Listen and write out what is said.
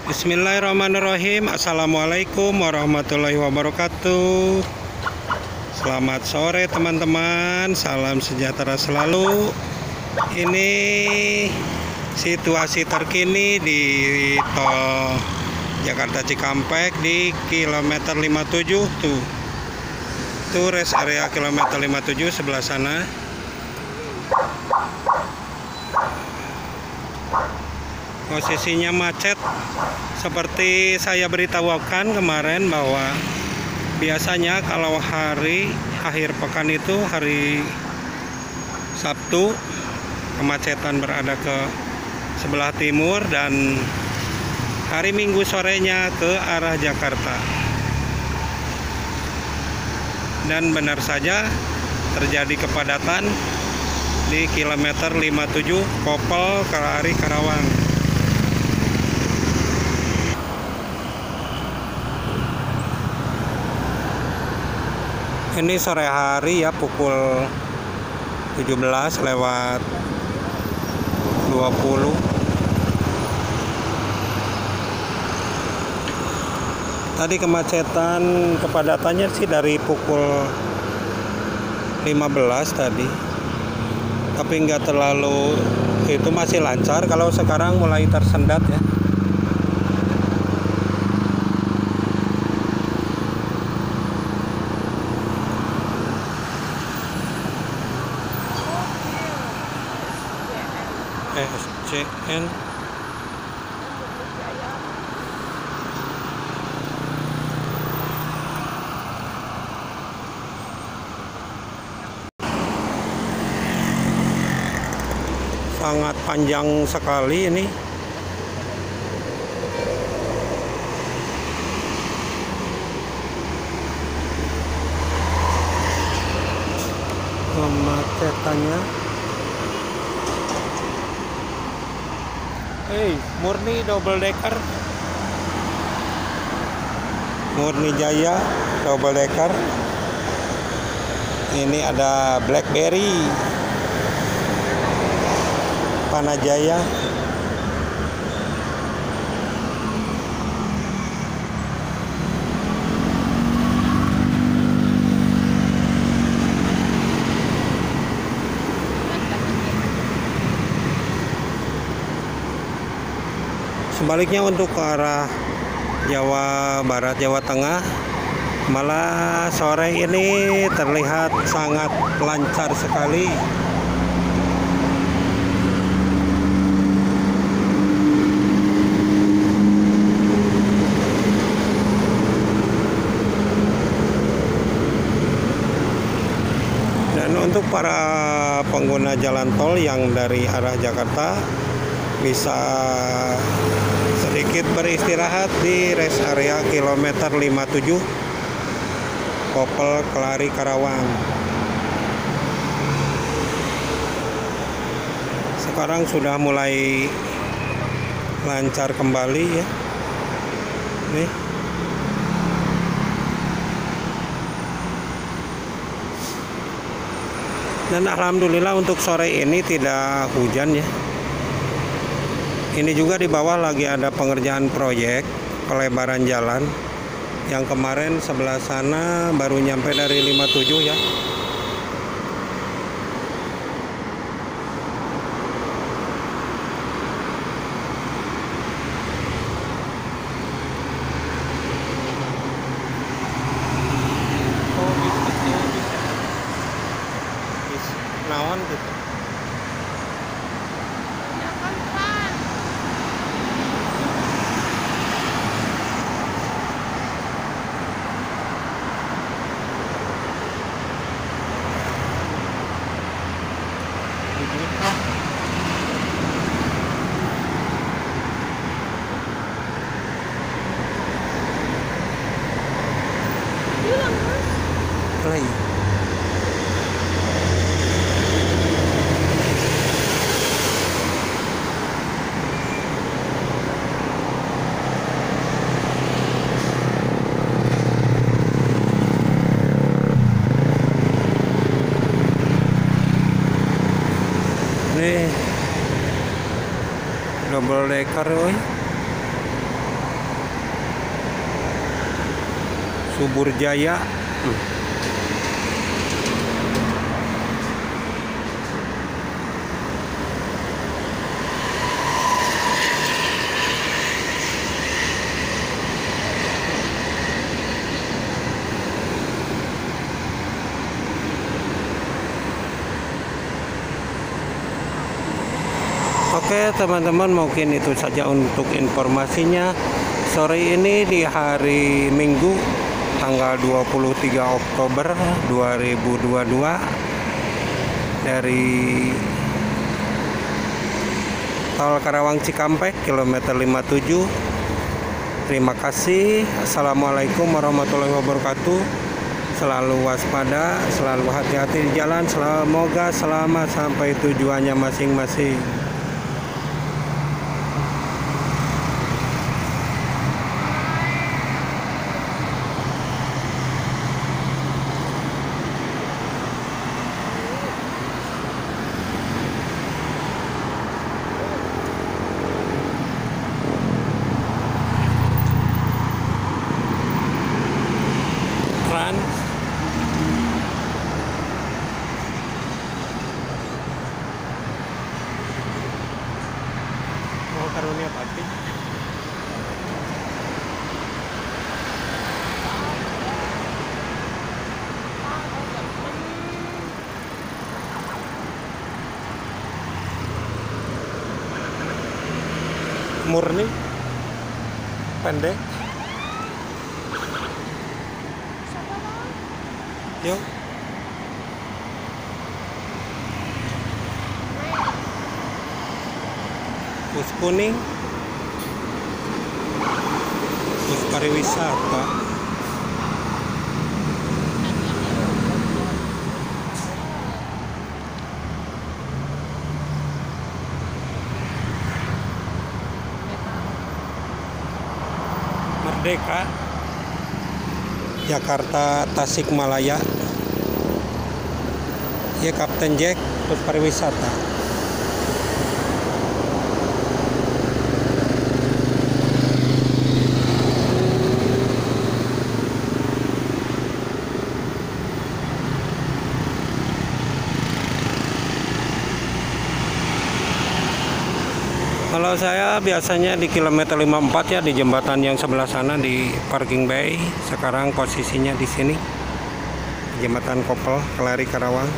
Bismillahirrahmanirrahim. Assalamualaikum warahmatullahi wabarakatuh. Selamat sore teman-teman. Salam sejahtera selalu. Ini situasi terkini di tol Jakarta Cikampek di kilometer 57 tuh. Itu rest area kilometer 57 sebelah sana. Posisinya macet seperti saya beritahukan kemarin bahwa biasanya kalau hari akhir pekan itu hari Sabtu kemacetan berada ke sebelah timur dan hari Minggu sorenya ke arah Jakarta. Dan benar saja terjadi kepadatan di kilometer 57 Kopel Kelari Karawang. Ini sore hari ya, pukul 17:20. Tadi kemacetan kepadatannya sih dari pukul 15 tadi. Tapi nggak terlalu, itu masih lancar. Kalau sekarang mulai tersendat ya. SCN sangat panjang sekali ini. Kemacetannya murni double decker, Murni Jaya double decker. Ini ada Blackberry, Panajaya. Sebaliknya untuk ke arah Jawa Barat, Jawa Tengah, malah sore ini terlihat sangat lancar sekali. Dan untuk para pengguna jalan tol yang dari arah Jakarta bisa sedikit beristirahat di rest area kilometer 57 Kopel Kelari Karawang. Sekarang sudah mulai lancar kembali ya. Nih. Dan alhamdulillah untuk sore ini tidak hujan ya. Ini juga di bawah lagi ada pengerjaan proyek pelebaran jalan. Yang kemarin sebelah sana baru nyampe dari 57 ya. Oh, bisa naon gitu. Play. Nih double decker, woy. Subur Jaya. Oke teman-teman, mungkin itu saja untuk informasinya sore ini di hari Minggu tanggal 23 Oktober 2022 dari Tol Karawang Cikampek kilometer 57. Terima kasih. Assalamualaikum warahmatullahi wabarakatuh. Selalu waspada, selalu hati-hati di jalan. Semoga selamat sampai tujuannya masing-masing. Mau karunia pati. Murni pendek. Yuk. Bus kuning, bus pariwisata. Merdeka, Jakarta Tasikmalaya. Ya Kapten Jack, bus pariwisata. Kalau saya biasanya di kilometer 54 ya, di jembatan yang sebelah sana di parking bay. Sekarang posisinya di sini, jembatan Kopel, Kelari Karawang.